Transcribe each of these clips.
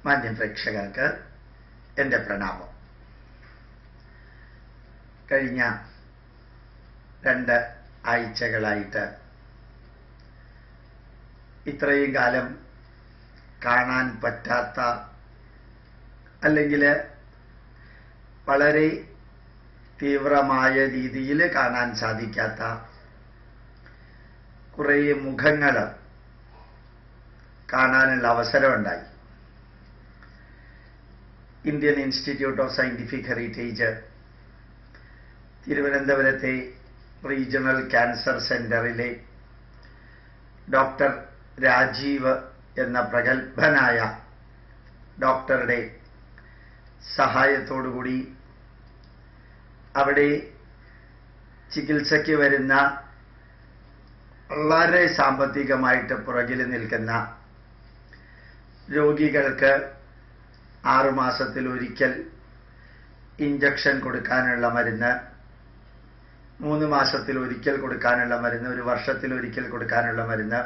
മാന്യപ്രേക്ഷകർക്ക് എൻ്റെ പ്രണാമം. കഴിഞ്ഞ 2 ആഴ്ചകളായിട്ട് ഇത്രയും കാലം കാണാൻ പറ്റാത്ത, അല്ലെങ്കിൽ വളരെ തീവ്രമായ രീതിയിൽ കാണാൻ സാധിക്കാത്ത കുറേ മുഖങ്ങൾ കാണാനുള്ള അവസരമുണ്ടായി. Indian institute of scientific heritage തിരുവനന്തപുരത്തെ റീജിയണൽ ക്യാൻസർ സെന്ററിലെ ഡോക്ടർ രാജീവ് എന്ന പ്രഗത്ഭനായ ഡോക്ടറുടെ സഹായത്തോടുകൂടി അവിടെ ചികിത്സയ്ക്ക് വരുന്ന വളരെ സാമ്പത്തികമായിട്ട് പുറകിൽ നിൽക്കുന്ന രോഗികൾക്ക് 6 മാസത്തിലൊരിക്കൽ ഇഞ്ചക്ഷൻ കൊടുക്കാനുള്ള മരുന്ന്, 3 മാസത്തിലൊരിക്കൽ കൊടുക്കാനുള്ള മരുന്ന്, 1 വർഷത്തിലൊരിക്കൽ കൊടുക്കാനുള്ള മരുന്ന്,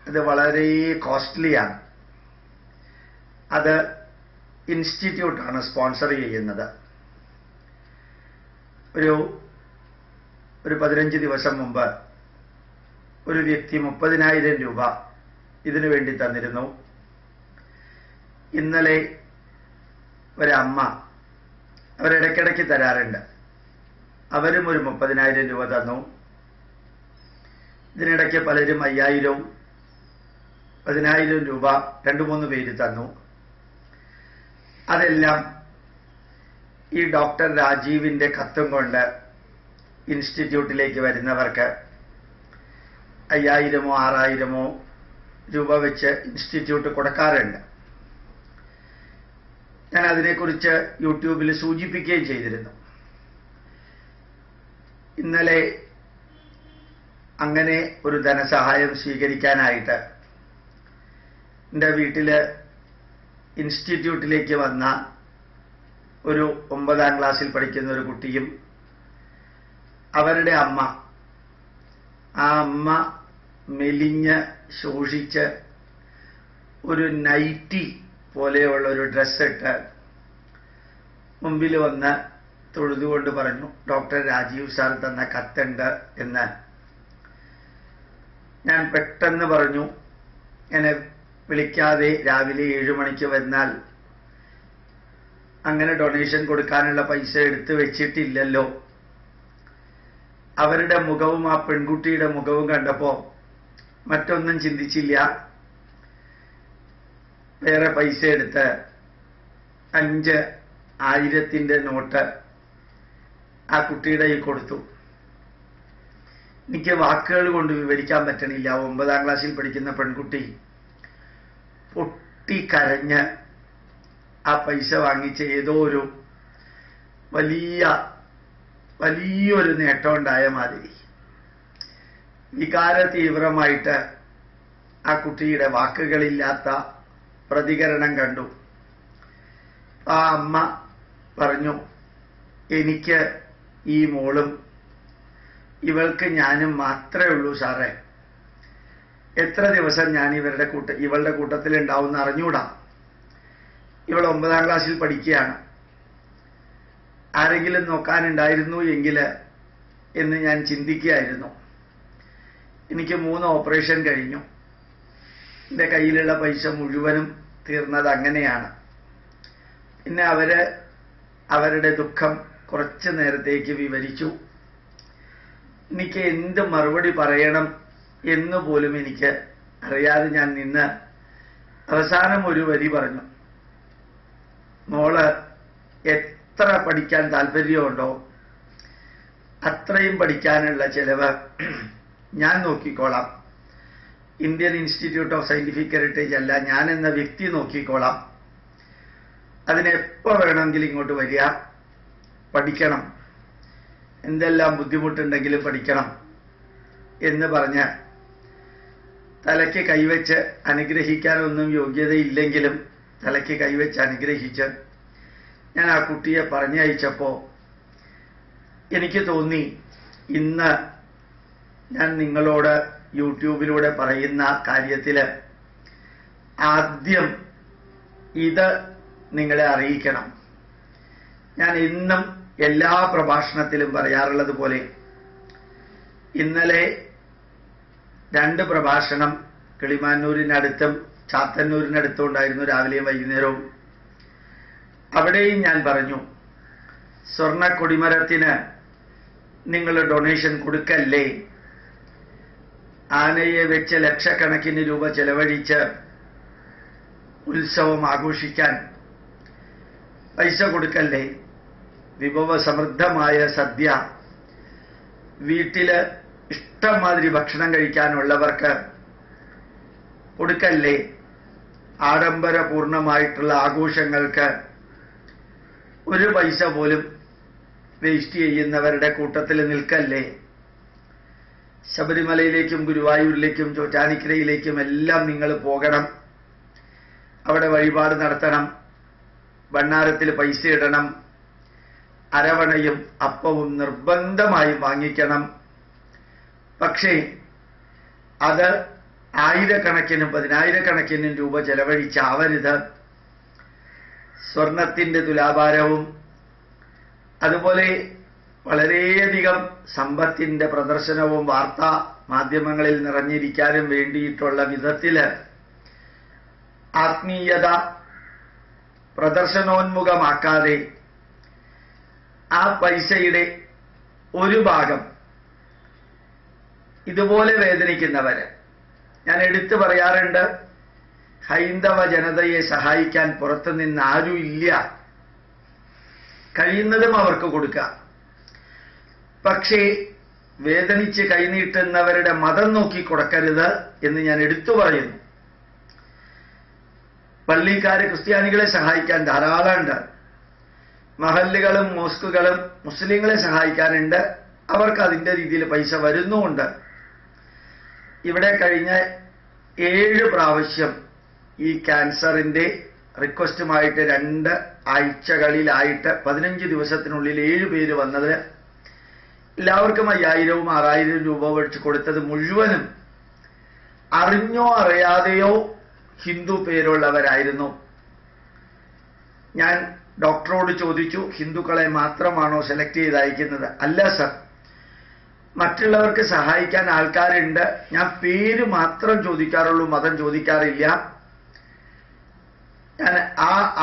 അത് വളരെ കോസ്റ്റ്ലിയാണ്. അത് ഇൻസ്റ്റിറ്റ്യൂട്ടാണ് സ്പോൺസർ ചെയ്യുന്നത്. ഒരു 15 ദിവസം മുമ്പ് ഒരു വ്യക്തി 30,000 രൂപ ഇതിനു വേണ്ടി തന്നിരുന്നു. ഇന്നലെ ഒരമ്മ, അവരിടയ്ക്കിടയ്ക്ക് തരാറുണ്ട്, അവരും ഒരു 30,000 രൂപ തന്നു. ഇതിനിടയ്ക്ക് പലരും 5,000, 10,000 രൂപ 2-3 പേര് തന്നു. അതെല്ലാം ഈ ഡോക്ടർ രാജീവിൻ്റെ കത്തും കൊണ്ട് ഇൻസ്റ്റിറ്റ്യൂട്ടിലേക്ക് വരുന്നവർക്ക് 5,000-ഓ 6,000-ഓ രൂപ വെച്ച് ഇൻസ്റ്റിറ്റ്യൂട്ട് കൊടുക്കാറുണ്ട്. ഞാൻ അതിനെക്കുറിച്ച് യൂട്യൂബിൽ സൂചിപ്പിക്കുകയും ചെയ്തിരുന്നു. ഇന്നലെ അങ്ങനെ ഒരു ധനസഹായം സ്വീകരിക്കാനായിട്ട് എൻ്റെ വീട്ടിൽ ഇൻസ്റ്റിറ്റ്യൂട്ടിലേക്ക് വന്ന ഒരു 9ാം ക്ലാസ്സിൽ പഠിക്കുന്ന ഒരു കുട്ടിയും അവരുടെ അമ്മ, ആ അമ്മ മെലിഞ്ഞ് ശോഷിച്ച് ഒരു നൈറ്റി പോലെയുള്ള ഒരു ഡ്രസ്സ് ഇട്ട് മുമ്പിൽ വന്ന് തൊഴുതുകൊണ്ട് പറഞ്ഞു, ഡോക്ടർ രാജീവ് സാർ തന്ന കത്തുണ്ട് എന്ന്. ഞാൻ പെട്ടെന്ന് പറഞ്ഞു, എന്നെ വിളിക്കാതെ രാവിലെ 7 മണിക്ക് വന്നാൽ അങ്ങനെ ഡൊണേഷൻ കൊടുക്കാനുള്ള പൈസ എടുത്തു വെച്ചിട്ടില്ലല്ലോ. അവരുടെ മുഖവും ആ പെൺകുട്ടിയുടെ മുഖവും കണ്ടപ്പോൾ മറ്റൊന്നും ചിന്തിച്ചില്ല. വേറെ പൈസ എടുത്ത് 5,000 നോട്ട് ആ കുട്ടിയുടെ കയ്യിൽ കൊടുത്തു. എനിക്ക് വാക്കുകൾ കൊണ്ട് വിവരിക്കാൻ പറ്റണില്ല. 9ാം ക്ലാസ്സിൽ പഠിക്കുന്ന പെൺകുട്ടി പൊട്ടിക്കരഞ്ഞ് ആ പൈസ വാങ്ങിച്ച് ഏതോ ഒരു വലിയൊരു നേട്ടം ഉണ്ടായ മാതിരി വികാര തീവ്രമായിട്ട് ആ കുട്ടിയുടെ വാക്കുകളില്ലാത്ത പ്രതികരണം കണ്ടു. ആ അമ്മ പറഞ്ഞു, എനിക്ക് ഈ മോളും ഇവൾക്ക് ഞാനും മാത്രമേ ഉള്ളൂ സാറേ. എത്ര ദിവസം ഞാൻ ഇവളുടെ കൂട്ടത്തിൽ ഉണ്ടാവുമെന്ന് അറിഞ്ഞൂടാ. ഇവൾ 9ാം ക്ലാസ്സിൽ പഠിക്കുകയാണ്. ആരെങ്കിലും നോക്കാനുണ്ടായിരുന്നു എങ്കിൽ എന്ന് ഞാൻ ചിന്തിക്കുകയായിരുന്നു. എനിക്ക് 3 ഓപ്പറേഷൻ കഴിഞ്ഞു. എൻ്റെ കയ്യിലുള്ള പൈസ മുഴുവനും തീർന്നത് അങ്ങനെയാണ്. പിന്നെ അവരുടെ ദുഃഖം കുറച്ച് നേരത്തേക്ക് വിവരിച്ചു. എനിക്ക് എന്ത് മറുപടി പറയണം എന്ന് പോലും എനിക്ക് അറിയാതെ ഞാൻ നിന്ന് അവസാനം ഒരു വരി പറഞ്ഞു, മോള് എത്ര പഠിക്കാൻ താല്പര്യമുണ്ടോ അത്രയും പഠിക്കാനുള്ള ചെലവ് ഞാൻ നോക്കിക്കോളാം. Indian institute of scientific heritage അല്ല, ഞാൻ എന്ന വ്യക്തി നോക്കിക്കോളാം. അതിനെപ്പോൾ വേണമെങ്കിലും ഇങ്ങോട്ട് വരിക, പഠിക്കണം, എന്തെല്ലാം ബുദ്ധിമുട്ടുണ്ടെങ്കിലും പഠിക്കണം എന്ന് പറഞ്ഞ് തലയ്ക്ക് കൈവച്ച് അനുഗ്രഹിക്കാനൊന്നും യോഗ്യതയില്ലെങ്കിലും തലയ്ക്ക് കൈവച്ച് അനുഗ്രഹിച്ച് ഞാൻ ആ കുട്ടിയെ പറഞ്ഞയച്ചപ്പോൾ എനിക്ക് തോന്നി, ഇന്ന് ഞാൻ നിങ്ങളോട് യൂട്യൂബിലൂടെ പറയുന്ന കാര്യത്തിൽ ആദ്യം ഇത് നിങ്ങളെ അറിയിക്കണം. ഞാൻ ഇന്നും എല്ലാ പ്രഭാഷണത്തിലും പറയാറുള്ളത് പോലെ ഇന്നലെ 2 പ്രഭാഷണം കിളിമാനൂരിനടുത്തും ചാത്തന്നൂരിനടുത്തും ഉണ്ടായിരുന്നു, രാവിലെയും വൈകുന്നേരവും. അവിടെയും ഞാൻ പറഞ്ഞു, സ്വർണ്ണ കൊടിമരത്തിന് നിങ്ങൾ ഡൊണേഷൻ കൊടുക്കല്ലേ. ആനയെ വെച്ച് ലക്ഷക്കണക്കിന് രൂപ ചെലവഴിച്ച് ഉത്സവം ആഘോഷിക്കാൻ പൈസ കൊടുക്കല്ലേ. വിഭവസമൃദ്ധമായ സദ്യ, വീട്ടില് ഇഷ്ടംമാതിരി ഭക്ഷണം കഴിക്കാനുള്ളവർക്ക് കൊടുക്കല്ലേ. ആഡംബരപൂർണമായിട്ടുള്ള ആഘോഷങ്ങൾക്ക് ഒരു പൈസ പോലും വേസ്റ്റ് ചെയ്യുന്നവരുടെ കൂട്ടത്തിൽ നിൽക്കല്ലേ. ശബരിമലയിലേക്കും ഗുരുവായൂരിലേക്കും ചോറ്റാനിക്കരയിലേക്കും എല്ലാം നിങ്ങൾ പോകണം, അവിടെ വഴിപാട് നടത്തണം, ഭണ്ണാരത്തിൽ പൈസ ഇടണം, അരവണയും അപ്പവും നിർബന്ധമായും വാങ്ങിക്കണം. പക്ഷേ അത് ആയിരക്കണക്കിനും 10,000-കണക്കിനും രൂപ ചെലവഴിച്ചാവരുത്. സ്വർണത്തിന്റെ തുലാഭാരവും അതുപോലെ വളരെയധികം സമ്പത്തിന്റെ പ്രദർശനവും വാർത്താ മാധ്യമങ്ങളിൽ നിറഞ്ഞിരിക്കാനും വേണ്ടിയിട്ടുള്ള വിധത്തില് ആത്മീയത പ്രദർശനോന്മുഖമാക്കാതെ ആ പൈസയുടെ ഒരു ഭാഗം ഇതുപോലെ വേദനിക്കുന്നവര്, ഞാൻ എടുത്തു പറയാറുണ്ട്, ഹൈന്ദവ ജനതയെ സഹായിക്കാൻ പുറത്തുനിന്ന് ആരും ഇല്ല, കഴിയുന്നതും അവർക്ക് കൊടുക്കുക. പക്ഷേ വേദനിച്ച് കൈനീട്ടുന്നവരുടെ മതം നോക്കി കൊടുക്കരുത് എന്ന് ഞാൻ എടുത്തു പറയുന്നു. പള്ളിക്കാരെ ക്രിസ്ത്യാനികളെ സഹായിക്കാൻ ധാരാളമുണ്ട്, മഹല്ലുകളും മോസ്കുകളും മുസ്ലിങ്ങളെ സഹായിക്കാനുണ്ട്, അവർക്ക് അതിൻ്റെ രീതിയിൽ പൈസ വരുന്നുമുണ്ട്. ഇവിടെ കഴിഞ്ഞ 7 പ്രാവശ്യം ഈ ക്യാൻസറിന്റെ റിക്വസ്റ്റുമായിട്ട് 2 ആഴ്ചകളിലായിട്ട് 15 ദിവസത്തിനുള്ളിൽ 7 പേര് വന്നത്, എല്ലാവർക്കും 5,000-ഉം 6,000 രൂപ വെച്ച് കൊടുത്തത് മുഴുവനും അറിഞ്ഞോ അറിയാതെയോ ഹിന്ദു പേരുള്ളവരായിരുന്നു. ഞാൻ ഡോക്ടറോട് ചോദിച്ചു, ഹിന്ദുക്കളെ മാത്രമാണോ സെലക്ട് ചെയ്ത് അയക്കുന്നത്? അല്ല സർ, മറ്റുള്ളവർക്ക് സഹായിക്കാൻ ആൾക്കാരുണ്ട്, ഞാൻ പേര് മാത്രം ചോദിക്കാറുള്ളൂ, മതം ചോദിക്കാറില്ല. ഞാൻ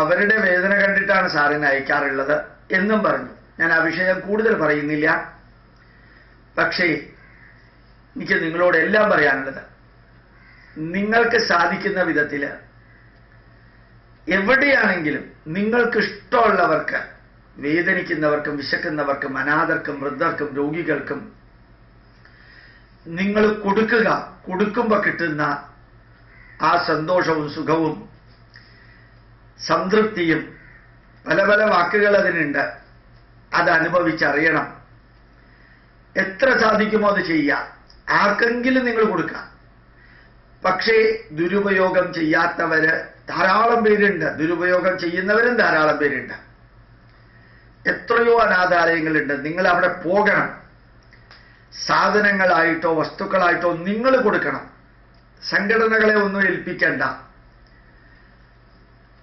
അവരുടെ വേദന കണ്ടിട്ടാണ് സാറിനെ അയക്കാറുള്ളത് എന്നും പറഞ്ഞു. ഞാൻ ആ വിഷയം കൂടുതൽ പറയുന്നില്ല. പക്ഷേ എനിക്ക് നിങ്ങളോട് എല്ലാം പറയാനുള്ളത്, നിങ്ങൾക്ക് സാധിക്കുന്ന വിധത്തിൽ എവിടെയാണെങ്കിലും നിങ്ങൾക്ക് ഇഷ്ടമുള്ളവർക്ക്, വേദനിക്കുന്നവർക്കും വിശക്കുന്നവർക്കും അനാഥർക്കും വൃദ്ധർക്കും രോഗികൾക്കും നിങ്ങൾ കൊടുക്കുക. കൊടുക്കുമ്പോൾ കിട്ടുന്ന ആ സന്തോഷവും സുഖവും സംതൃപ്തിയും, പല പല വാക്കുകൾ അതിനുണ്ട്, അത് അനുഭവിച്ചറിയണം. എത്ര സാധിക്കുമോ അത് ചെയ്യുക, ആർക്കെങ്കിലും നിങ്ങൾ കൊടുക്കുക. പക്ഷേ ദുരുപയോഗം ചെയ്യാത്തവര് ധാരാളം പേരുണ്ട്, ദുരുപയോഗം ചെയ്യുന്നവരും ധാരാളം പേരുണ്ട്. എത്രയോ അനാഥാലയങ്ങളുണ്ട്, നിങ്ങൾ അവിടെ പോകണം. സാധനങ്ങളായിട്ടോ വസ്തുക്കളായിട്ടോ നിങ്ങൾ കൊടുക്കണം, സംഘടനകളെ ഒന്നും ഏൽപ്പിക്കണ്ട.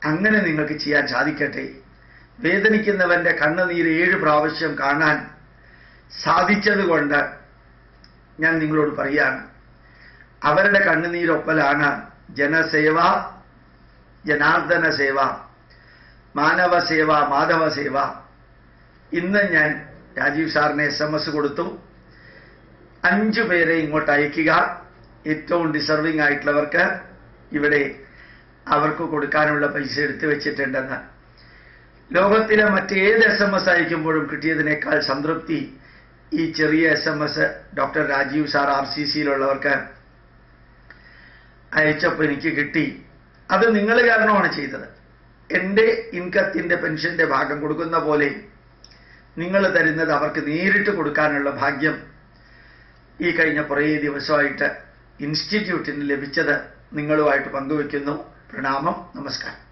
അങ്ങനെ നിങ്ങൾക്ക് ചെയ്യാൻ സാധിക്കട്ടെ. വേദനിക്കുന്നവന്റെ കണ്ണുനീര് 7 പ്രാവശ്യം കാണാൻ സാധിച്ചതുകൊണ്ട് ഞാൻ നിങ്ങളോട് പറയാണ്, അവരുടെ കണ്ണുനീരൊപ്പലാണ് ജനസേവ, ജനാർദ്ദന സേവ, മാനവ സേവ, മാധവ സേവ. ഇന്ന് ഞാൻ രാജീവ് സാറിന് SMS കൊടുത്തു, 5 പേരെ ഇങ്ങോട്ട് അയക്കുക, ഏറ്റവും ഡിസർവിംഗ് ആയിട്ടുള്ളവർക്ക് ഇവിടെ അവർക്ക് കൊടുക്കാനുള്ള പൈസ എടുത്തു വെച്ചിട്ടുണ്ടെന്ന്. ലോകത്തിലെ മറ്റേത് SMS അയക്കുമ്പോഴും കിട്ടിയതിനേക്കാൾ സംതൃപ്തി ഈ ചെറിയ SMS ഡോക്ടർ രാജീവ് സാർ RCCയിലുള്ളവർക്ക് അയച്ചപ്പോൾ എനിക്ക് കിട്ടി. അത് നിങ്ങൾ കാരണമാണ് ചെയ്തത്. എൻ്റെ ഇൻകത്തിന്റെ പെൻഷന്റെ ഭാഗം കൊടുക്കുന്ന പോലെ നിങ്ങൾ തരുന്നത് അവർക്ക് നേരിട്ട് കൊടുക്കാനുള്ള ഭാഗ്യം ഈ കഴിഞ്ഞ കുറേ ദിവസമായിട്ട് ഇൻസ്റ്റിറ്റ്യൂട്ടിന് ലഭിച്ചത് നിങ്ങളുമായിട്ട് പങ്കുവെക്കുന്നു. പ്രണാമം, നമസ്കാരം.